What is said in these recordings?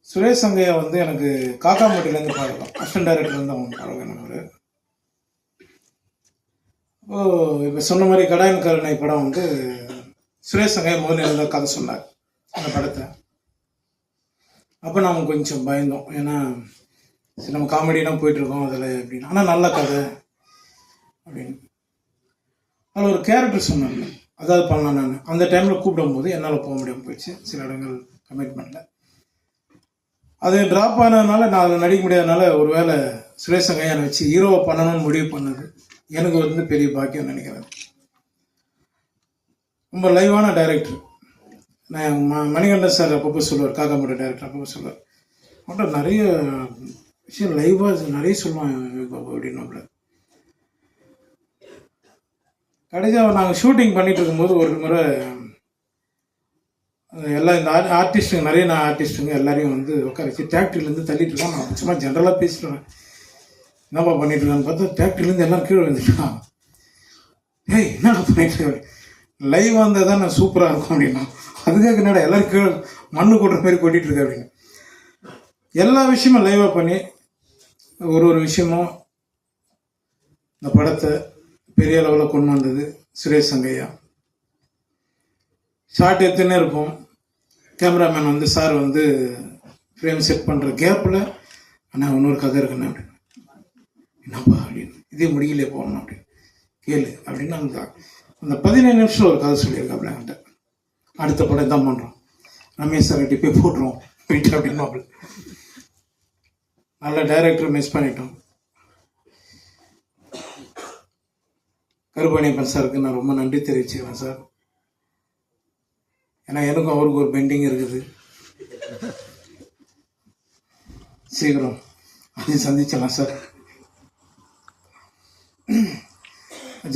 சுரேஷ் சங்கையா வந்து எனக்கு காக்காமட்டிலேருந்து பழக்கம், அசிஸ்டன்ட் டைரக்டர்லேருந்து அவங்க பழக்கம் நம்பர். இப்போ சொன்ன மாதிரி கடாயன் கருணை படம் வந்து சுரேஷ் சங்கையா முதல்ல எழுத கதை சொன்னார் அந்த படத்தை. அப்போ நாம் கொஞ்சம் பயந்தோம், ஏன்னா சரி நம்ம காமெடியெலாம் போயிட்டுருக்கோம் அதில் அப்படின்னு. ஆனால் நல்ல கதை அப்படின்னு. அதில் ஒரு கேரக்டர் சொன்னாங்க, அதாவது பண்ணலாம். நான் அந்த டைமில் கூப்பிடும்போது என்னால் போக முடியாமல் போயிடுச்சு, சில இடங்கள் கமிட்மெண்ட்டில். அது ட்ராப் ஆனதுனால நான் அதில் நடிக்க முடியாதனால ஒரு வேளை சுரேஷ் சங்கையானை வச்சு ஹீரோவை பண்ணணும்னு முடிவு பண்ணது எனக்கு வந்து பெரிய பாக்கியம் நினைக்கிறேன். ரொம்ப லைவான டைரக்டர். நான் மணிகண்டன் சார் அப்பப்போ சொல்லுவார், காக்காமட்ட டைரக்டர் அப்பப்போ சொல்லுவார், அவன்கிட்ட நிறைய விஷயம் லைவாக நிறைய சொல்லுவான் பாபு அப்படின்னாப்புல. கடைசியாக நாங்கள் ஷூட்டிங் பண்ணிட்டு இருக்கும்போது ஒரு முறை எல்லாம் இந்த ஆர்டிஸ்ட்டுங்க, நிறைய ஆர்டிஸ்ட்டுங்க எல்லாரையும் வந்து உட்கார வச்சு டிராக்டர்லேருந்து தள்ளிட்டு இருக்கான். நான் சும்மா ஜென்ரலாக பேசிட்டுருவேன், என்னப்பா பண்ணிட்டு இருக்கான்னு பார்த்தா டிராக்டர்லேருந்து எல்லாம் கீழே வந்துட்டான். ஏய் என்னடா பண்ணிட்டு இருக்க, லைவாக இருந்தால் தான் நான் சூப்பராக இருக்கும் அப்படின்னா, அதுக்காக என்னடா எல்லோரும் கீழே மண்ணு கொட்டுற மாதிரி கொட்டிகிட்டு இருக்கேன் அப்படின்னு. எல்லா விஷயமும் லைவாக பண்ணி ஒரு விஷயமும் இந்த படத்தை பெரிய அளவில் கொண்டு வந்தது சுரேஷ் சங்கையா. ஷார்ட் எடுத்துன்னே இருப்போம், கேமராமேன் வந்து சார் வந்து ஃப்ரேம் செட் பண்ணுற கேப்பில் அண்ணா இன்னொரு கதை இருக்குண்ணே அப்படின்னு, என்னப்பா அப்படின்னு, இதே முடியலே போகணும் அப்படின்னு, கேளு அப்படின்னு அந்த 15 நிமிஷம் ஒரு கதை சொல்லியிருக்காப்புல என்கிட்ட. அடுத்த படம் தான் பண்ணுறோம், ரமேஷ் சார் கிட்டே போய் போட்டுருவோம் வீட்டு அப்படின்னு. நல்ல டைரக்டர் மிஸ் பண்ணிட்டோம். கருப்பணியப்பன் சாருக்கு நான் ரொம்ப நன்றி தெரிவிச்சுக்கிறேன் சார். ஏன்னா எனக்கும் அவருக்கு ஒரு பெண்டிங் இருக்குது, சீக்கிரம் அதை சந்திச்சலாம் சார்.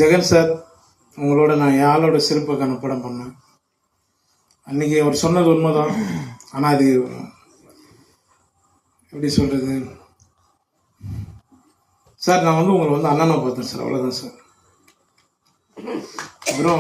ஜெகன் சார், உங்களோட நான் என் ஆளோட சிறப்புக்கான படம் பண்ணேன். அன்றைக்கி அவர் சொன்னது உண்மைதான், ஆனால் அது எப்படி சொல்கிறது சார், நான் வந்து உங்களை வந்து அண்ணனை பார்த்தேன் சார், அவ்வளோதான் சார். அப்புறம்